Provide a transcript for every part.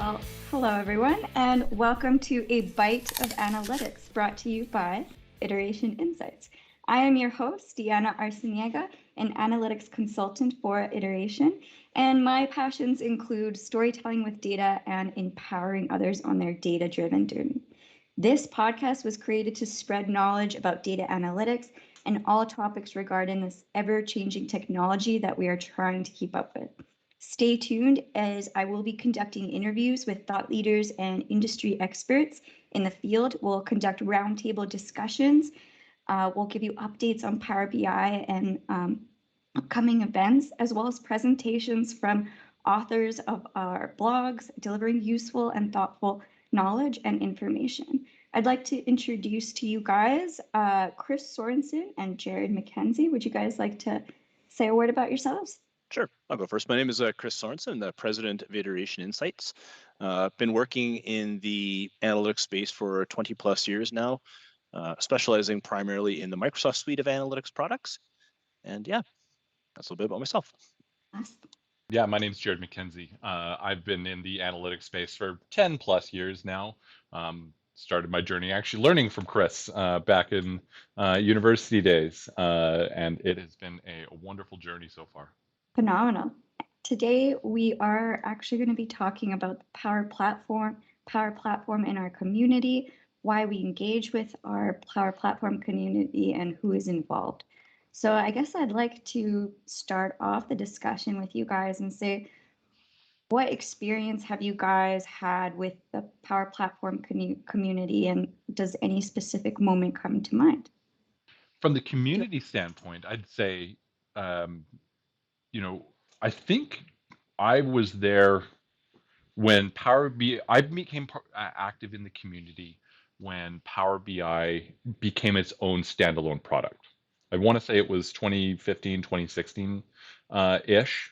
Well, hello everyone, and welcome to a Byte of Analytics brought to you by Iteration Insights. I am your host, Diana Arciniega, an analytics consultant for Iteration, and my passions include storytelling with data and empowering others on their data-driven journey. This podcast was created to spread knowledge about data analytics and all topics regarding this ever-changing technology that we are trying to keep up with. Stay tuned as I will be conducting interviews with thought leaders and industry experts in the field. We'll conduct roundtable discussions. We'll give you updates on Power BI and upcoming events, as well as presentations from authors of our blogs, delivering useful and thoughtful knowledge and information. I'd like to introduce to you guys Chris Sorensen and Jared McKenzie. Would you guys like to say a word about yourselves? Sure, I'll go first. My name is Chris Sorensen, the president of Iteration Insights. Been working in the analytics space for 20 plus years now, specializing primarily in the Microsoft suite of analytics products. And yeah, that's a little bit about myself. Yeah, my name's Jared McKenzie. I've been in the analytics space for 10 plus years now. Started my journey actually learning from Chris back in university days, and it has been a wonderful journey so far. Phenomenal. Today, we are actually going to be talking about the Power Platform in our community, why we engage with our Power Platform community, and who is involved. So I guess I'd like to start off the discussion with you guys and say, what experience have you guys had with the Power Platform community, and does any specific moment come to mind? From the community standpoint, I'd say, I think I was there when I became active in the community when Power BI became its own standalone product. I want to say it was 2015, 2016 ish.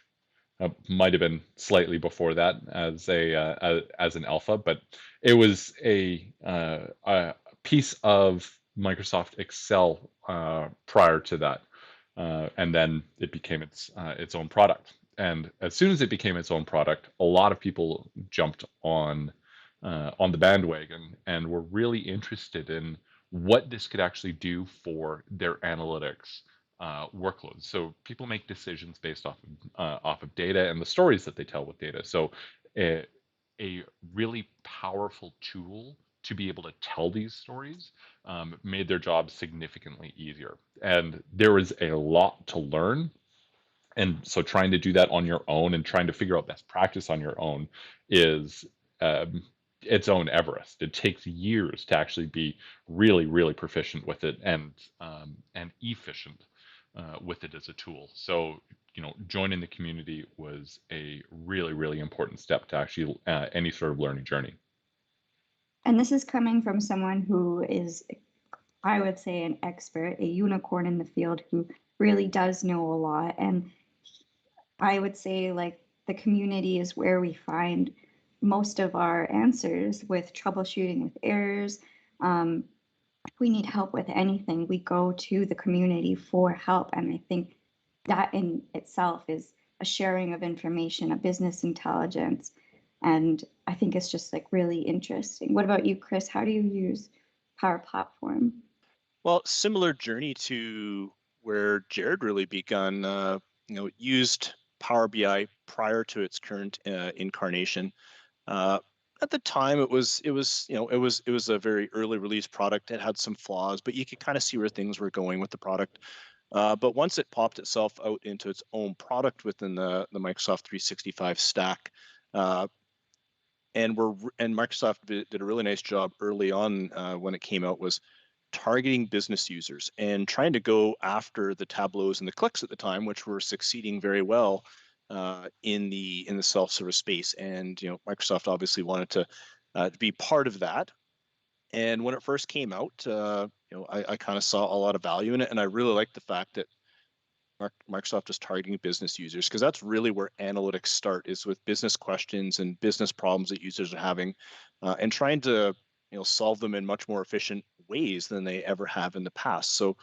Might have been slightly before that as an alpha, but it was a piece of Microsoft Excel prior to that, and then it became its own product. And as soon as it became its own product, a lot of people jumped on the bandwagon and were really interested in what this could actually do for their analytics workloads. So people make decisions based off of data and the stories that they tell with data. So a really powerful tool to be able to tell these stories made their job significantly easier. And there was a lot to learn. And so trying to do that on your own and trying to figure out best practice on your own is its own Everest. It takes years to actually be really, really proficient with it and efficient with it as a tool. So, joining the community was a really, really important step to actually any sort of learning journey. And this is coming from someone who is, I would say, an expert, a unicorn in the field who really does know a lot. And I would say, like, the community is where we find most of our answers with troubleshooting with errors. If we need help with anything, we go to the community for help. And I think that in itself is a sharing of information, a business intelligence. And I think it's just like really interesting. What about you, Chris? How do you use Power Platform? Well, similar journey to where Jared really begun, used Power BI prior to its current incarnation. At the time, it was a very early release product. It had some flaws, but you could kind of see where things were going with the product. But once it popped itself out into its own product within the Microsoft 365 stack, and Microsoft did a really nice job early on when it came out, was targeting business users and trying to go after the Tableaus and the clicks at the time, which were succeeding very well in the self-service space. And Microsoft obviously wanted to be part of that. And when it first came out, I kind of saw a lot of value in it, and I really liked the fact that Microsoft is targeting business users, because that's really where analytics start, is with business questions and business problems that users are having, and trying to solve them in much more efficient ways than they ever have in the past. So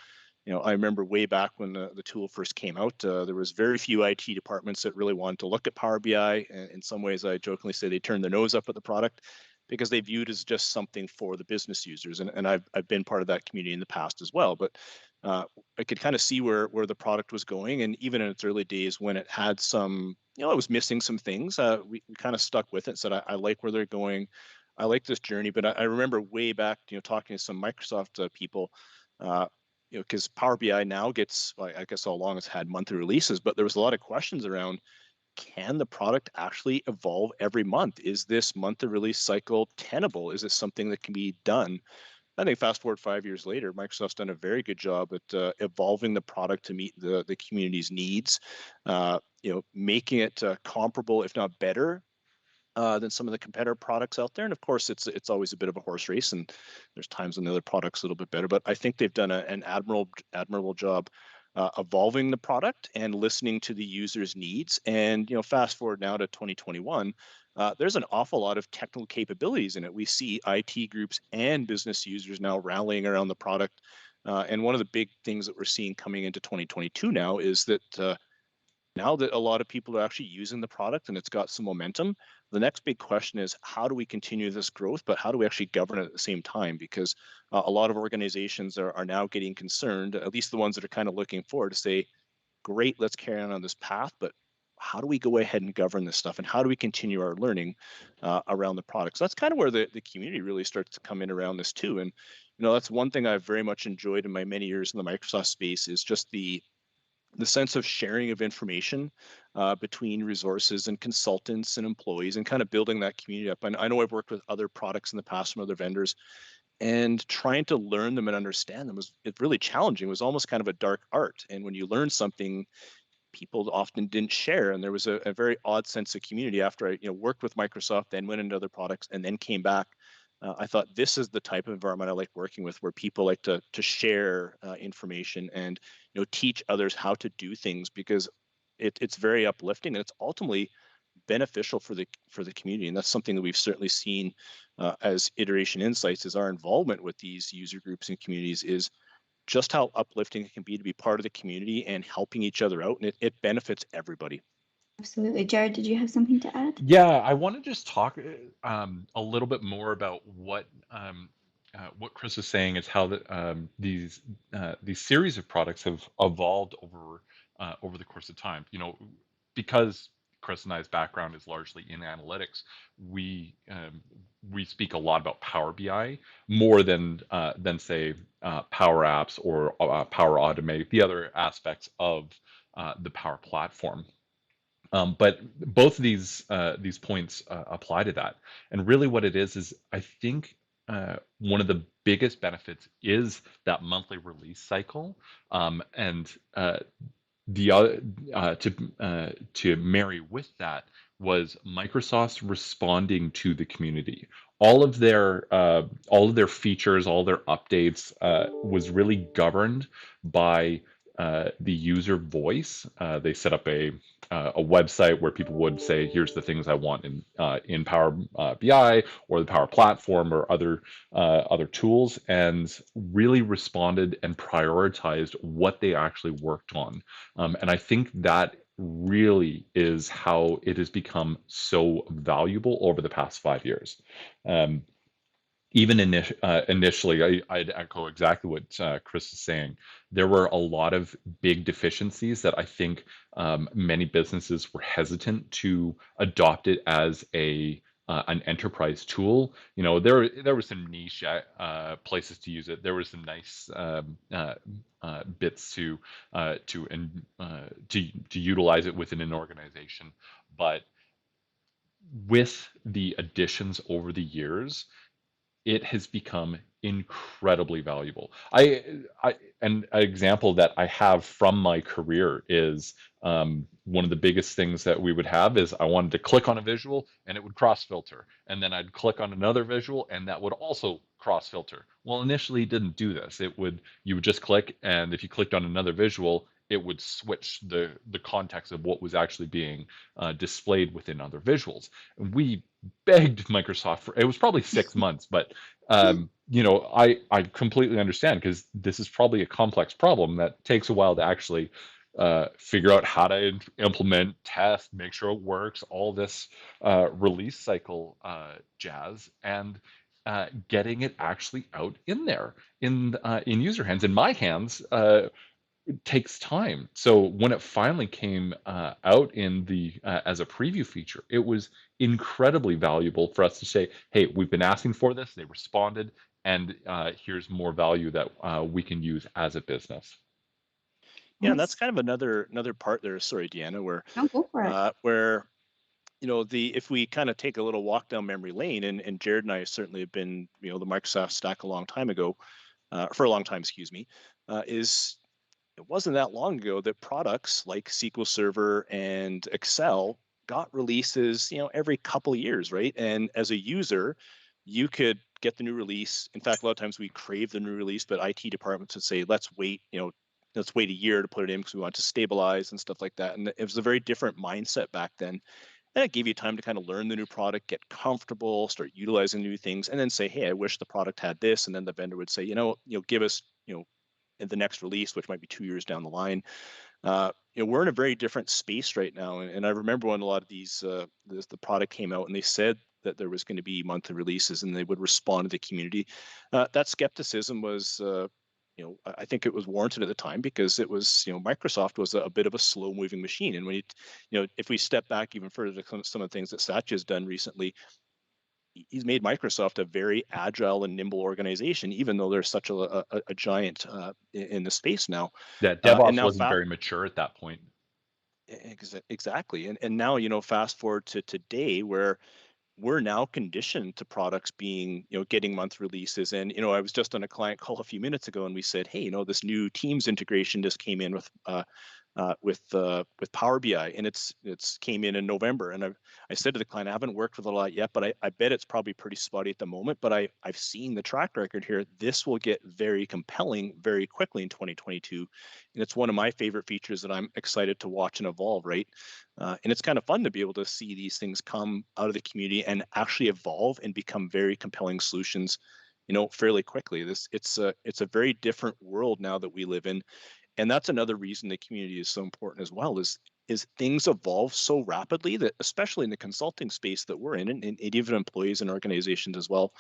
I remember way back when the tool first came out, there was very few IT departments that really wanted to look at Power BI. And in some ways, I jokingly say they turned their nose up at the product because they viewed it as just something for the business users. And I've been part of that community in the past as well. But uh, I could kind of see where the product was going. And even in its early days when it had some, it was missing some things, we kind of stuck with it, said, I like where they're going. I like this journey. But I remember way back, talking to some Microsoft people, uh, because Power BI now gets, I guess, how long it's had monthly releases, but there was a lot of questions around, can the product actually evolve every month? Is this monthly release cycle tenable? Is this something that can be done? I think fast forward 5 years later, Microsoft's done a very good job at evolving the product to meet the community's needs, making it comparable, if not better, than some of the competitor products out there. And of course, it's always a bit of a horse race, and there's times when the other product's a little bit better. But I think they've done an admirable job evolving the product and listening to the user's needs. And fast forward now to 2021. There's an awful lot of technical capabilities in it. We see IT groups and business users now rallying around the product. And one of the big things that we're seeing coming into 2022 now is that now that a lot of people are actually using the product and it's got some momentum, the next big question is, how do we continue this growth, but how do we actually govern it at the same time? Because a lot of organizations are now getting concerned, at least the ones that are kind of looking forward, to say, great, let's carry on this path, but how do we go ahead and govern this stuff, and how do we continue our learning around the product? So that's kind of where the community really starts to come in around this too. And that's one thing I've very much enjoyed in my many years in the Microsoft space, is just the sense of sharing of information between resources and consultants and employees, and kind of building that community up. And I know I've worked with other products in the past from other vendors, and trying to learn them and understand them was really challenging. It was almost kind of a dark art. And when you learn something, people often didn't share. And there was a very odd sense of community after I worked with Microsoft, then went into other products, and then came back. I thought, this is the type of environment I like working with, where people like to share information and teach others how to do things, because it's very uplifting, and it's ultimately beneficial for the community. And that's something that we've certainly seen as Iteration Insights, is our involvement with these user groups and communities is just how uplifting it can be to be part of the community and helping each other out, and it benefits everybody. Absolutely. Jared, did you have something to add? Yeah, I want to just talk a little bit more about what Chris is saying is how these series of products have evolved over the course of time. Because Chris and I's background is largely in analytics, we speak a lot about Power BI more than say Power Apps or Power Automate, the other aspects of the Power Platform. But both of these points apply to that. And really what it is I think one of the biggest benefits is that monthly release cycle. And the other to marry with that was Microsoft's responding to the community. All of their features, all their updates was really governed by the user voice. They set up a website where people would say, "Here's the things I want in Power BI or the Power Platform or other tools," and really responded and prioritized what they actually worked on. And I think that really is how it has become so valuable over the past 5 years. Um, Even initially, I'd echo exactly what Chris is saying. There were a lot of big deficiencies that I think many businesses were hesitant to adopt it as an enterprise tool. There were some niche places to use it. There were some nice bits to utilize it within an organization, but with the additions over the years, it has become incredibly valuable. An example that I have from my career is one of the biggest things that we would have is I wanted to click on a visual and it would cross filter, and then I'd click on another visual and that would also cross filter. Well, initially it didn't do this. You would just click, and if you clicked on another visual, it would switch the context of what was actually being displayed within other visuals. And we begged Microsoft for, it was probably 6 months, but I completely understand, because this is probably a complex problem that takes a while to actually figure out how to implement, test, make sure it works, all this release cycle jazz, and getting it actually out in there in user hands, in my hands. It takes time. So when it finally came out in the as a preview feature, it was incredibly valuable for us to say, "Hey, we've been asking for this. They responded, and here's more value that we can use as a business." Yeah, and that's Yes. kind of another part there. Sorry, Deanna, No, go for it. where the if we kind of take a little walk down memory lane, and Jared and I certainly have been the Microsoft stack a long time ago, for a long time, excuse me, is it wasn't that long ago that products like SQL Server and Excel got releases, every couple of years, right? And as a user, you could get the new release. In fact, a lot of times we crave the new release, but IT departments would say, let's wait a year to put it in because we want to stabilize and stuff like that. And it was a very different mindset back then. And it gave you time to kind of learn the new product, get comfortable, start utilizing new things, and then say, hey, I wish the product had this. And then the vendor would say, give us, in the next release, which might be 2 years down the line. We're in a very different space right now. And I remember when a lot of the product came out and they said that there was going to be monthly releases and they would respond to the community. That skepticism was, I think it was warranted at the time, because it was, Microsoft was a bit of a slow moving machine. And if we step back even further to some of the things that Satya has done recently, he's made Microsoft a very agile and nimble organization, even though they're such a giant in the space now. That And DevOps now wasn't very mature at that point. exactly. And now, fast forward to today, where we're now conditioned to products being, getting month releases. And, I was just on a client call a few minutes ago and we said, hey, this new Teams integration just came in with Power BI, and it's came in November. And I said to the client, I haven't worked with it a lot yet, but I bet it's probably pretty spotty at the moment. But I've seen the track record here. This will get very compelling very quickly in 2022, and it's one of my favorite features that I'm excited to watch and evolve. Right, and it's kind of fun to be able to see these things come out of the community and actually evolve and become very compelling solutions, fairly quickly. It's a very different world now that we live in. And that's another reason the community is so important as well, is things evolve so rapidly that, especially in the consulting space that we're in, and even employees and organizations as well,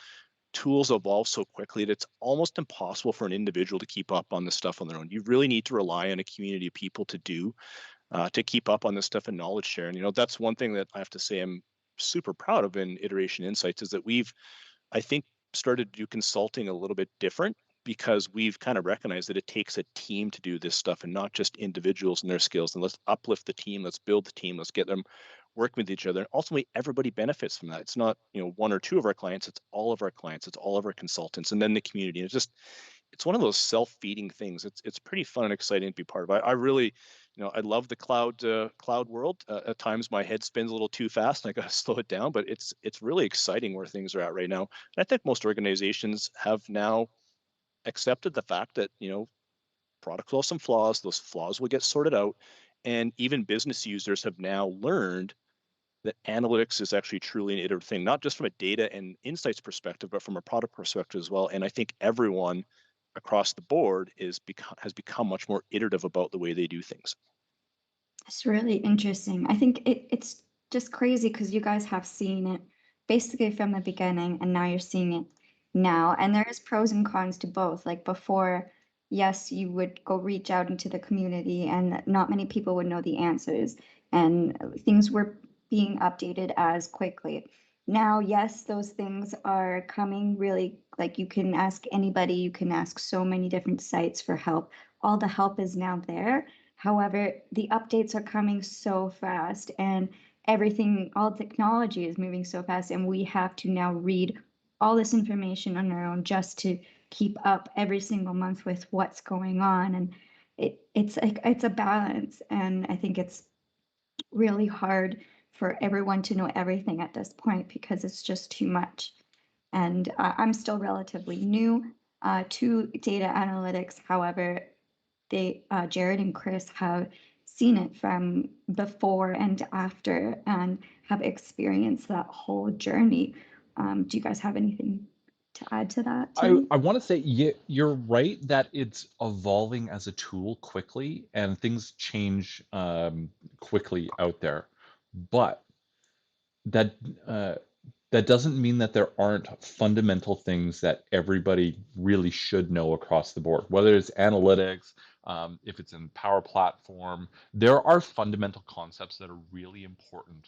tools evolve so quickly that it's almost impossible for an individual to keep up on this stuff on their own. You really need to rely on a community of people to keep up on this stuff and knowledge share. And that's one thing that I have to say I'm super proud of in Iteration Insights, is that we've, I think, started to do consulting a little bit different, because we've kind of recognized that it takes a team to do this stuff and not just individuals and their skills. And let's uplift the team, let's build the team, let's get them working with each other. And ultimately, everybody benefits from that. It's not, one or two of our clients, it's all of our clients, it's all of our consultants, and then the community. And it's one of those self-feeding things. It's pretty fun and exciting to be part of. I really, I love the cloud world. At times my head spins a little too fast and I got to slow it down, but it's really exciting where things are at right now. And I think most organizations have now accepted the fact that, products will have some flaws, those flaws will get sorted out. And even business users have now learned that analytics is actually truly an iterative thing, not just from a data and insights perspective, but from a product perspective as well. And I think everyone across the board has become much more iterative about the way they do things. It's really interesting. I think it's just crazy because you guys have seen it basically from the beginning, and now you're seeing it now. And there is pros and cons to both. Like before, yes, you would go reach out into the community, and not many people would know the answers, and things were being updated as quickly. Now, yes, those things are coming really, like you can ask anybody, you can ask so many different sites for help. All the help is now there. However, the updates are coming so fast, and everything, all technology is moving so fast, and we have to now read all this information on our own just to keep up every single month with what's going on. And it's a balance, and I think it's really hard for everyone to know everything at this point because it's just too much. And I'm still relatively new to data analytics. However, Jared and Chris have seen it from before and after and have experienced that whole journey. Do you guys have anything to add to that I, too? I want to say you're right that it's evolving as a tool quickly and things change quickly out there. But that uh, that doesn't mean that there aren't fundamental things that everybody really should know across the board, whether it's analytics, if it's in Power Platform. There are fundamental concepts that are really important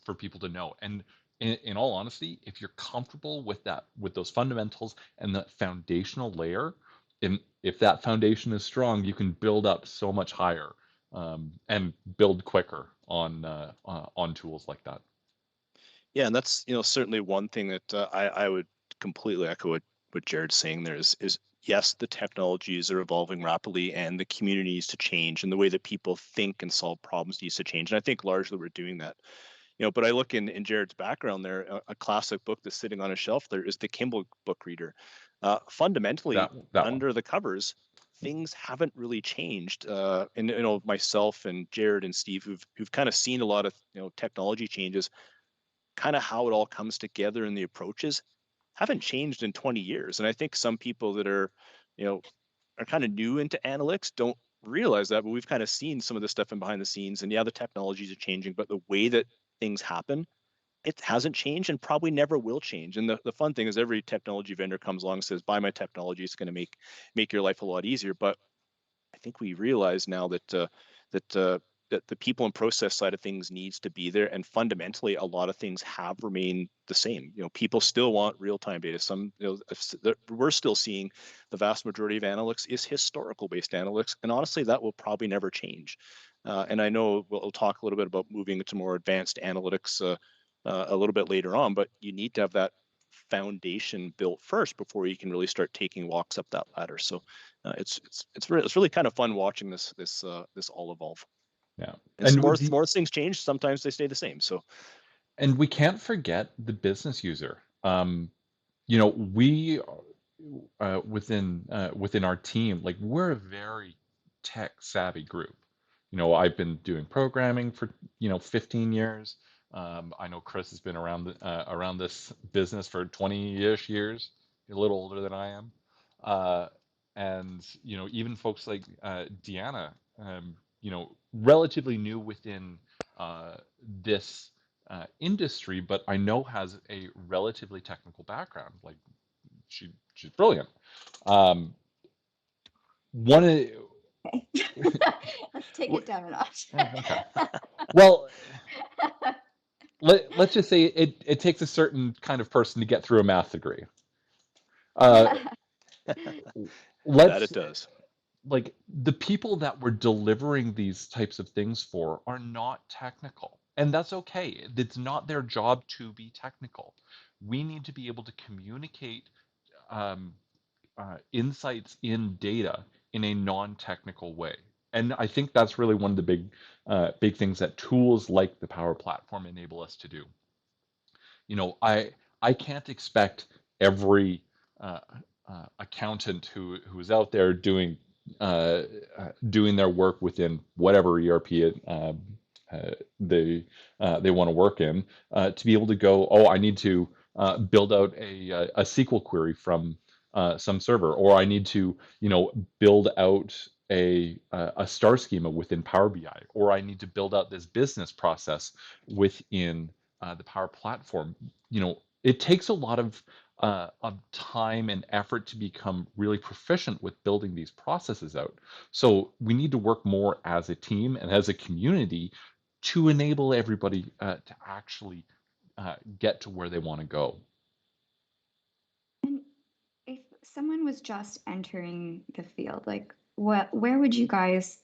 for people to know. And in all honesty, if you're comfortable with that, with those fundamentals and that foundational layer, and if that foundation is strong, you can build up so much higher and build quicker on tools like that. Yeah, and that's certainly one thing that I would completely echo what Jared's saying. There is yes, the technologies are evolving rapidly, and the community needs to change, and the way that people think and solve problems needs to change. And I think largely we're doing that. But I look in Jared's background there, a classic book that's sitting on a shelf there is the Kimball book reader. Fundamentally, That one. under the covers, things haven't really changed. And myself and Jared and Steve, who've kind of seen a lot of technology changes, kind of how it all comes together and the approaches haven't changed in 20 years. And I think some people that you know, are kind of new into analytics don't realize that, but we've kind of seen some of this stuff in behind the scenes. And yeah, the technologies are changing, but the way that things happen, it hasn't changed and probably never will change. And the fun thing is every technology vendor comes along and says, buy my technology, it's going to make your life a lot easier. But I think we realize now that that the people and process side of things needs to be there, and fundamentally, a lot of things have remained the same. People still want real time data. We're still seeing the vast majority of analytics is historical based analytics, and honestly, that will probably never change. And I know we'll talk a little bit about moving to more advanced analytics a little bit later on, but you need to have that foundation built first before you can really start taking walks up that ladder. So it's really kind of fun watching this all evolve. Yeah. And And some with more things change. Sometimes they stay the same. So we can't forget the business user. We within our team, like we're a very tech savvy group. I've been doing programming for 15 years. I know Chris has been around this business for 20-ish years, a little older than I am. And even folks like Deanna, relatively new within this industry, but I know has a relatively technical background. Like she's brilliant. Um, one of Okay. Let's take it down a notch. okay. Well, let's just say it takes a certain kind of person to get through a math degree. Uh, that let's it does. like the people that we're delivering these types of things for are not technical. And that's okay. It's not their job to be technical. We need to be able to communicate um, insights in data in a non-technical way. And I think that's really one of the big things that tools like the Power Platform enable us to do. I can't expect every uh, accountant who's out there doing their work within whatever ERP they want to work in to be able to go, oh, I need to build out a SQL query from some server, or I need to build out a star schema within Power BI, or I need to build out this business process within the Power Platform. It takes a lot of time and effort to become really proficient with building these processes out. So we need to work more as a team and as a community to enable everybody to actually get to where they want to go. And if someone was just entering the field, like where would you guys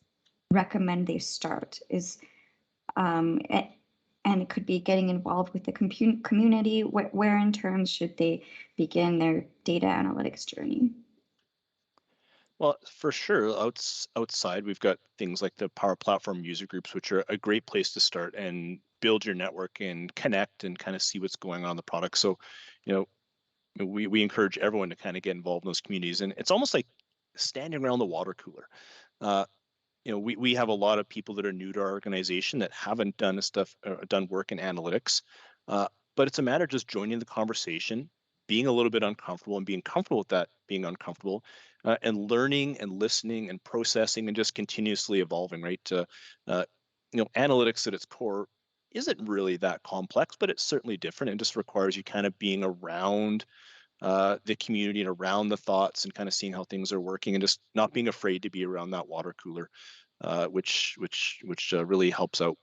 recommend they start? And it could be getting involved with the community. Where in terms should they begin their data analytics journey? Well, for sure, outside, we've got things like the Power Platform user groups, which are a great place to start and build your network and connect and kind of see what's going on in the product. So, you we encourage everyone to kind of get involved in those communities, and it's almost like standing around the water cooler. Uh, we have a lot of people that are new to our organization that haven't done work in analytics, uh, but it's a matter of just joining the conversation, being a little bit uncomfortable and being comfortable with that being uncomfortable, and learning and listening and processing and just continuously evolving, right? Analytics at its core isn't really that complex, but it's certainly different and just requires you kind of being around the community and around the thoughts and kind of seeing how things are working and just not being afraid to be around that water cooler, which really helps out.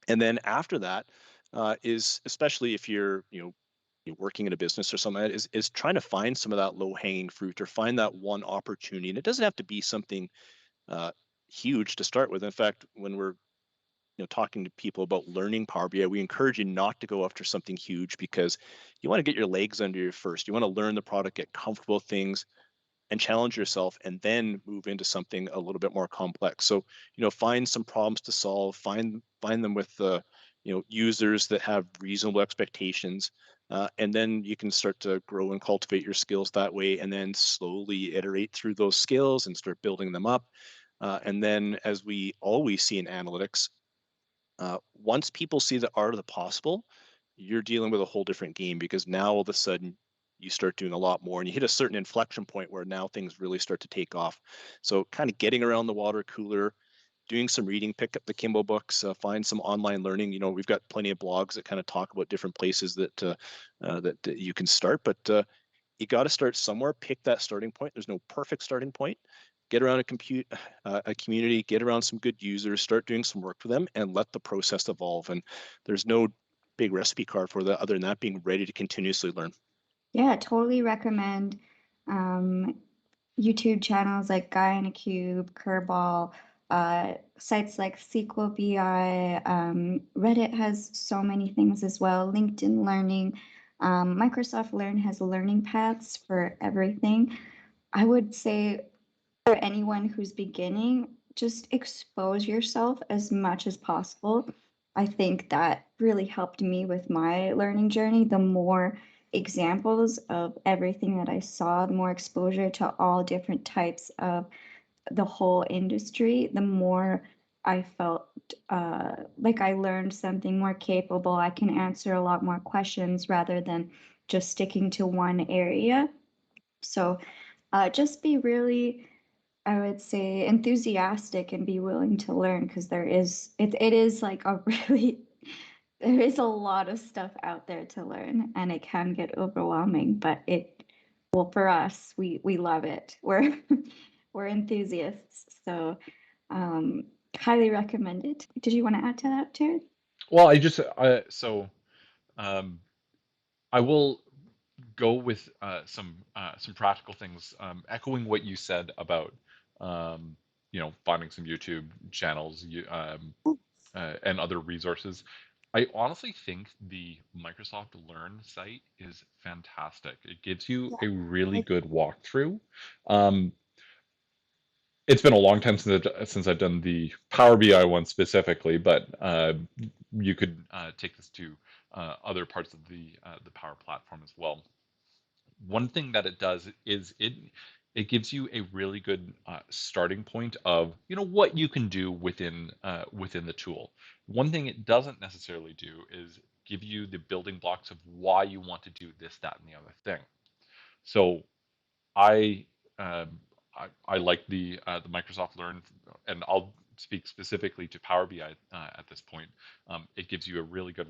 And then after that is, especially if you're working in a business or something like that, is trying to find some of that low hanging fruit or find that one opportunity. And it doesn't have to be something uh, huge to start with. In fact, when we're talking to people about learning Power BI, we encourage you not to go after something huge because you want to get your legs under you first. You want to learn the product, get comfortable with things, and challenge yourself, and then move into something a little bit more complex. So find some problems to solve. Find them with users that have reasonable expectations, and then you can start to grow and cultivate your skills that way, and then slowly iterate through those skills and start building them up. And then, as we always see in analytics, once people see the art of the possible, you're dealing with a whole different game, because now all of a sudden you start doing a lot more and you hit a certain inflection point where now things really start to take off. So kind of getting around the water cooler, doing some reading, pick up the Kimbo books, find some online learning. We've got plenty of blogs that kind of talk about different places that you can start, but you got to start somewhere. Pick that starting point. There's no perfect starting point. Get around a community, get around some good users, start doing some work for them, and let the process evolve. And there's no big recipe card for that other than that being ready to continuously learn. Yeah, totally recommend YouTube channels like Guy in a Cube, Kerbal, sites like SQL BI. Reddit has so many things as well. LinkedIn Learning. Microsoft Learn has learning paths for everything. I would say for anyone who's beginning, just expose yourself as much as possible. I think that really helped me with my learning journey. The more examples of everything that I saw, the more exposure to all different types of the whole industry, the more I felt like I learned something more capable. I can answer a lot more questions rather than just sticking to one area. So just be really, I would say, enthusiastic and be willing to learn, because it is like a really there is a lot of stuff out there to learn, and it can get overwhelming, but well, for us, we love it. We're enthusiasts, so highly recommend it. Did you want to add to that, Jared? Well, um, I will go with some practical things, echoing what you said about finding some YouTube channels and other resources. I honestly think the Microsoft Learn site is fantastic. It gives you a really good walkthrough. Um, it's been a long time since I've done the Power BI one specifically, but you could take this to other parts of the Power Platform as well. One thing that it does is it gives you a really good starting point of what you can do within the tool. One thing it doesn't necessarily do is give you the building blocks of why you want to do this, that, and the other thing. So I um, I like the Microsoft Learn, and I'll speak specifically to Power BI at this point. It gives you a really good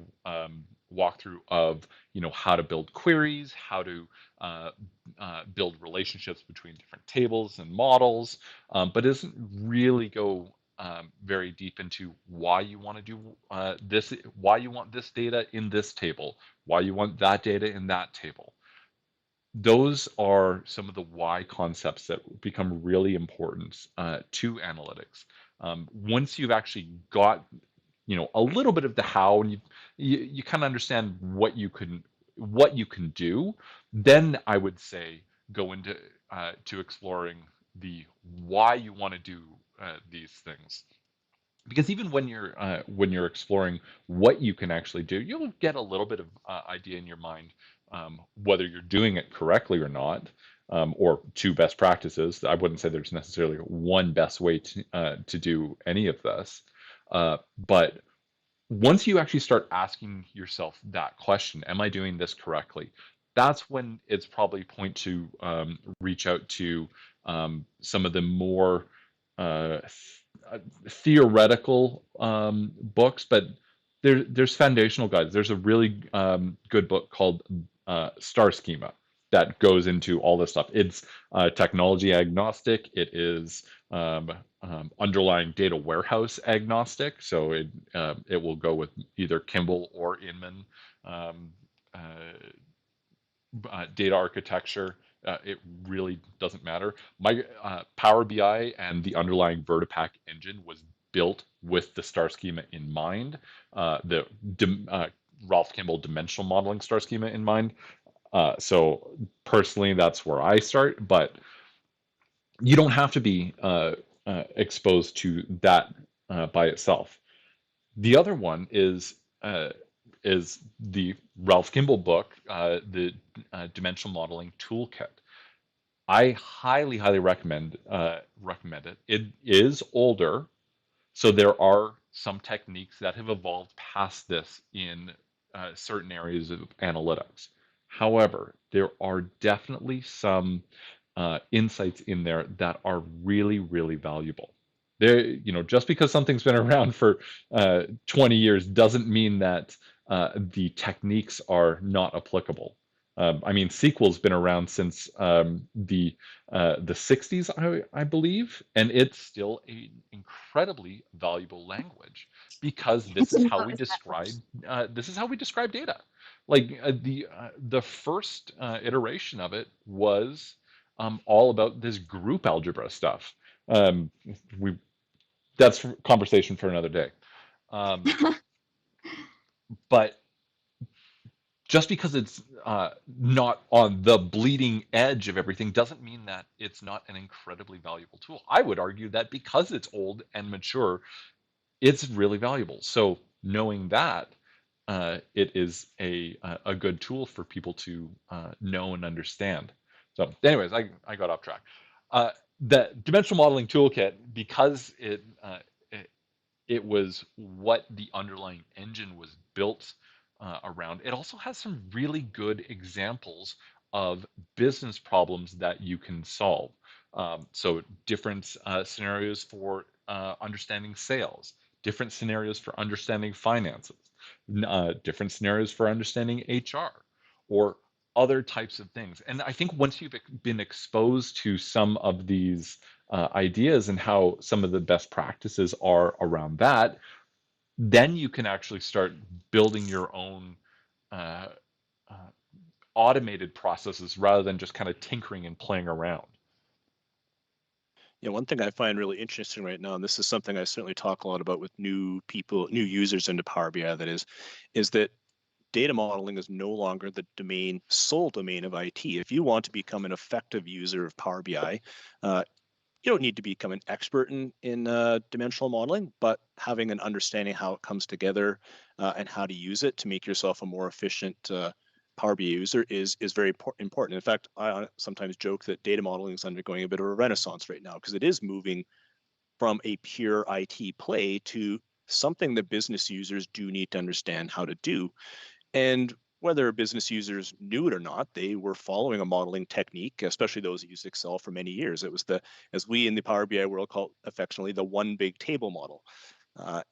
walkthrough of how to build queries, how to build relationships between different tables and models, but it doesn't really go very deep into why you want to do this, why you want this data in this table, why you want that data in that table. Those are some of the why concepts that become really important to analytics. Once you've actually got a little bit of the how, and you kind of understand what you can do, then I would say go into to exploring the why you want to do these things. Because even when you're exploring what you can actually do, you'll get a little bit of idea in your mind whether you're doing it correctly or not, or two best practices. I wouldn't say there's necessarily one best way to do any of this, but once you actually start asking yourself that question, am I doing this correctly? that's when it's probably point to reach out to some of the more uh, theoretical books, but there's foundational guides. There's a really good book called Star Schema that goes into all this stuff. It's technology agnostic. It is underlying data warehouse agnostic. So it will go with either Kimball or Inman data architecture. It really doesn't matter. My Power BI and the underlying Vertipack engine was built with the star schema in mind, the Ralph Kimball dimensional modeling star schema in mind. So personally, that's where I start, but you don't have to be exposed to that by itself. The other one is the Ralph Kimball book, the Dimensional Modeling Toolkit. I highly, highly recommend it. It is older, so there are some techniques that have evolved past this in certain areas of analytics. However, there are definitely some insights in there that are really, really valuable. There, just because something's been around for 20 years doesn't mean that the techniques are not applicable. I mean, SQL's been around since the 60s, I believe, and it's still an incredibly valuable language because I didn't notice that much. this is how we describe data. Like the first iteration of it was all about this group algebra stuff. Um, we That's conversation for another day. Um, but just because it's not on the bleeding edge of everything doesn't mean that it's not an incredibly valuable tool. I would argue that because it's old and mature, it's really valuable. So knowing that, it is a good tool for people to know and understand. So, anyways, I got off track. Uh, the dimensional modeling toolkit, because it it was what the underlying engine was built around. It also has some really good examples of business problems that you can solve. So different scenarios for understanding sales, different scenarios for understanding finances, different scenarios for understanding HR, or other types of things. And I think once you've been exposed to some of these ideas and how some of the best practices are around that, then you can actually start building your own uh, uh, automated processes rather than just kind of tinkering and playing around. One thing I find really interesting right now, and this is something I certainly talk a lot about with new people, new users into Power BI, is that data modeling is no longer the sole domain of IT. If you want to become an effective user of Power BI, you don't need to become an expert in dimensional modeling, but having an understanding how it comes together and how to use it to make yourself a more efficient Power BI user is very important. In fact, I sometimes joke that data modeling is undergoing a bit of a renaissance right now because it is moving from a pure IT play to something that business users do need to understand how to do. And whether business users knew it or not, they were following a modeling technique, especially those that used Excel for many years. It was as we in the Power BI world call affectionately, the one big table model.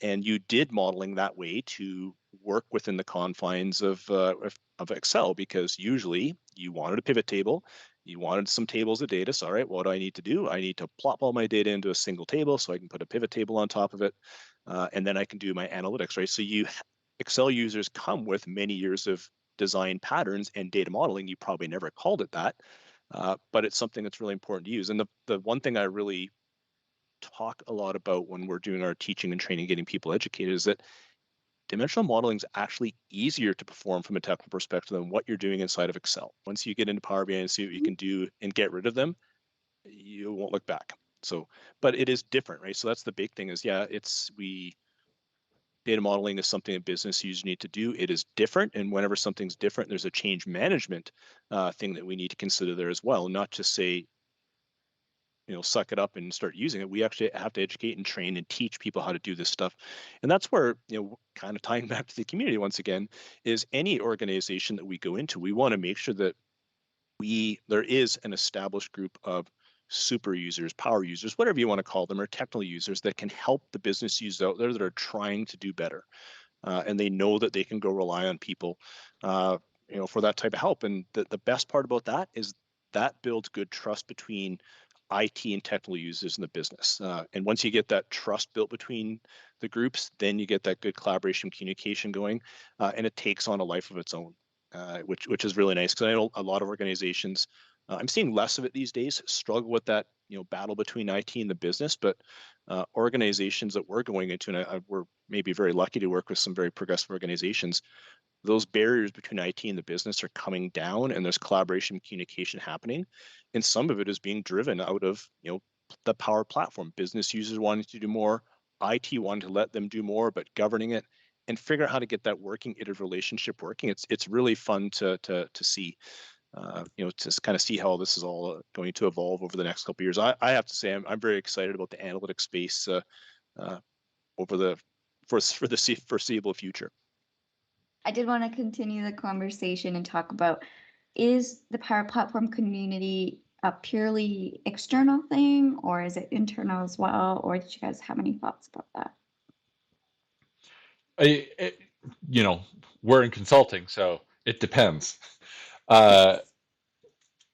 And you did modeling that way to work within the confines of Excel, because usually you wanted a pivot table, you wanted some tables of data. So, all right, what do I need to do? I need to plop all my data into a single table so I can put a pivot table on top of it, and then I can do my analytics, right? So Excel users come with many years of design patterns and data modeling. You probably never called it that, but it's something that's really important to use. And the one thing I really talk a lot about when we're doing our teaching and training, getting people educated, is that dimensional modeling is actually easier to perform from a technical perspective than what you're doing inside of Excel. Once you get into Power BI and see what you can do and get rid of them, you won't look back. So, but it is different, right? So that's the big thing is, data modeling is something that business users need to do. It is different, and whenever something's different, there's a change management thing that we need to consider there as well. Not just say suck it up and start using it. We actually have to educate and train and teach people how to do this stuff. And that's where, kind of tying back to the community once again, is any organization that we go into, we want to make sure that there is an established group of super users, power users, whatever you want to call them, or technical users that can help the business users out there that are trying to do better. And they know that they can go rely on people, for that type of help. And the best part about that is that builds good trust between IT and technical users in the business. And once you get that trust built between the groups, then you get that good collaboration, communication going, and it takes on a life of its own, which is really nice. Because I know a lot of organizations, I'm seeing less of it these days, struggle with that battle between IT and the business, but organizations that we're going into, and we're maybe very lucky to work with some very progressive organizations, those barriers between IT and the business are coming down, and there's collaboration and communication happening. And some of it is being driven out of the Power Platform. Business users wanting to do more, IT wanting to let them do more, but governing it and figure out how to get that working iterative relationship working. It's really fun to see. To kind of see how this is all going to evolve over the next couple of years. I have to say I'm very excited about the analytics space over the for the foreseeable future. I did want to continue the conversation and talk about, is the Power Platform community a purely external thing, or is it internal as well? Or did you guys have any thoughts about that? We're in consulting, so it depends. Uh,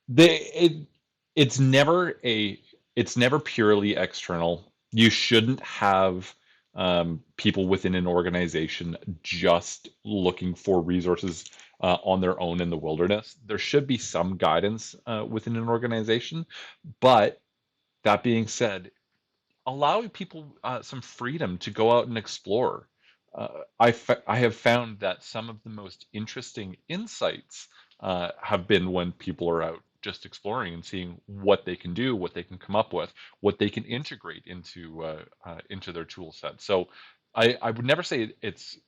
they it it's never purely external. You shouldn't have people within an organization just looking for resources on their own in the wilderness. There should be some guidance within an organization, but that being said, allowing people some freedom to go out and explore. I have found that some of the most interesting insights have been when people are out just exploring and seeing what they can do, what they can come up with, what they can integrate into their tool set. So I would never say it's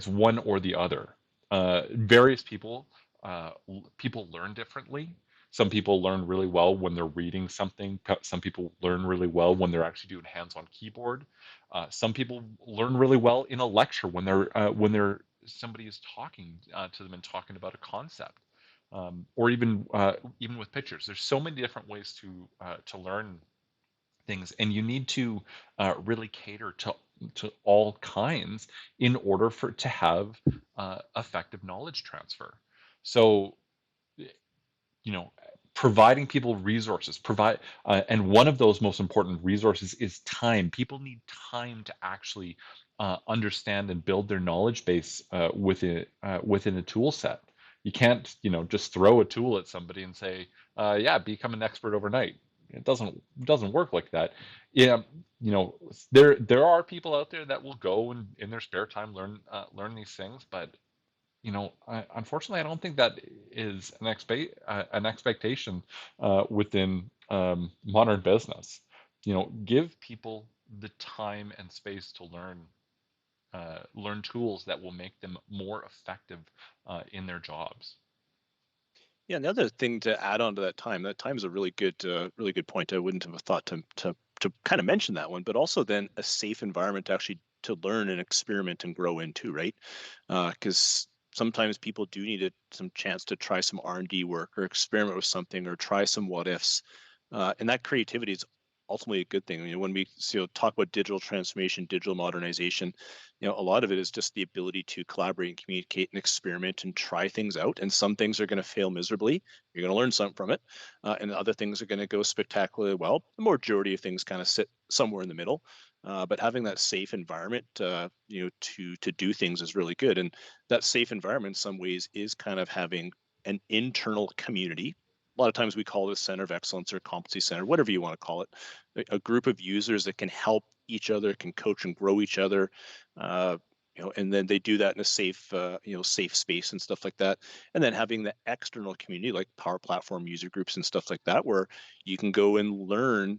one or the other. Various people learn differently. Some people learn really well when they're reading something. Some people learn really well when they're actually doing hands-on keyboard. Some people learn really well in a lecture when somebody is talking to them and talking about a concept, or even with pictures. There's so many different ways to learn things, and you need to really cater to all kinds in order for to have effective knowledge transfer. So you know providing people resources provide and one of those most important resources is time. People need time to actually understand and build their knowledge base within a tool set. You can't just throw a tool at somebody and say yeah, become an expert overnight. It doesn't work like that. Yeah, there are people out there that will go and in their spare time learn these things, but unfortunately, I don't think that is an expectation within modern business. Give people the time and space to learn tools that will make them more effective in their jobs. Yeah, another thing to add on to that time is a really good point. I wouldn't have thought to kind of mention that one, but also then a safe environment to actually to learn and experiment and grow into, right? Because sometimes people do need some chance to try some R&D work or experiment with something or try some what ifs, and that creativity is ultimately a good thing. When we talk about digital transformation, digital modernization, a lot of it is just the ability to collaborate and communicate and experiment and try things out. And some things are going to fail miserably. You're going to learn something from it, and other things are going to go spectacularly well. The majority of things kind of sit somewhere in the middle. But having that safe environment, to do things is really good. And that safe environment, in some ways, is kind of having an internal community. A lot of times we call it a center of excellence or competency center, whatever you want to call it, a group of users that can help each other, can coach and grow each other, and then they do that in a safe space and stuff like that. And then having the external community like Power Platform user groups and stuff like that, where you can go and learn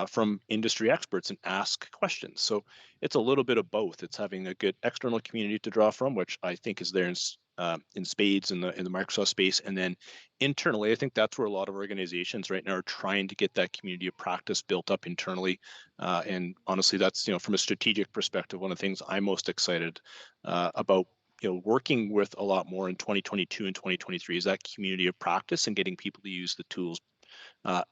from industry experts and ask questions. So it's a little bit of both. It's having a good external community to draw from, which I think is there in spades in the Microsoft space. And then internally, I think that's where a lot of organizations right now are trying to get that community of practice built up internally. And honestly, that's, from a strategic perspective, one of the things I'm most excited about working with a lot more in 2022 and 2023 is that community of practice and getting people to use the tools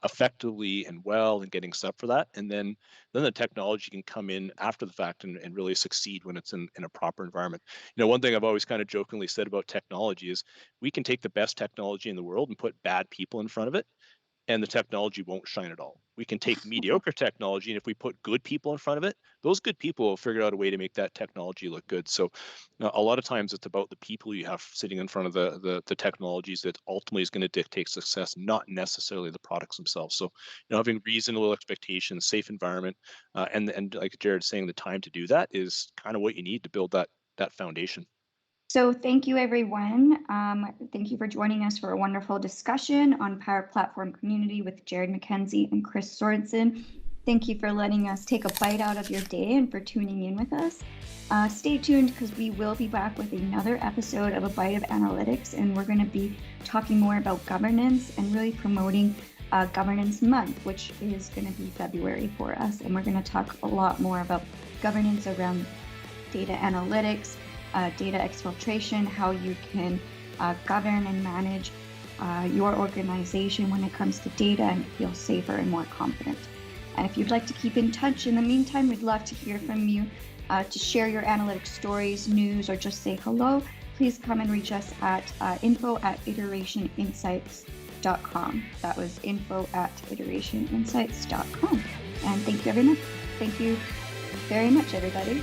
effectively and well, and getting set for that. And then the technology can come in after the fact and really succeed when it's in a proper environment. One thing I've always kind of jokingly said about technology is we can take the best technology in the world and put bad people in front of it, and the technology won't shine at all. We can take mediocre technology, and if we put good people in front of it, those good people will figure out a way to make that technology look good. So a lot of times it's about the people you have sitting in front of the technologies that ultimately is going to dictate success, not necessarily the products themselves. So having reasonable expectations, safe environment, and like Jared's saying, the time to do that is kind of what you need to build that foundation. So thank you, everyone. Thank you for joining us for a wonderful discussion on Power Platform Community with Jared McKenzie and Chris Sorensen. Thank you for letting us take a bite out of your day and for tuning in with us. Stay tuned, because we will be back with another episode of A Byte of Analytics, and we're going to be talking more about governance and really promoting Governance Month, which is going to be February for us. And we're going to talk a lot more about governance around data analytics, data exfiltration, how you can govern and manage your organization when it comes to data and feel safer and more confident. And if you'd like to keep in touch in the meantime, we'd love to hear from you to share your analytics stories, news, or just say hello. Please come and reach us at info@iterationinsights.com. That was info@iterationinsights.com. And thank you very much, everybody.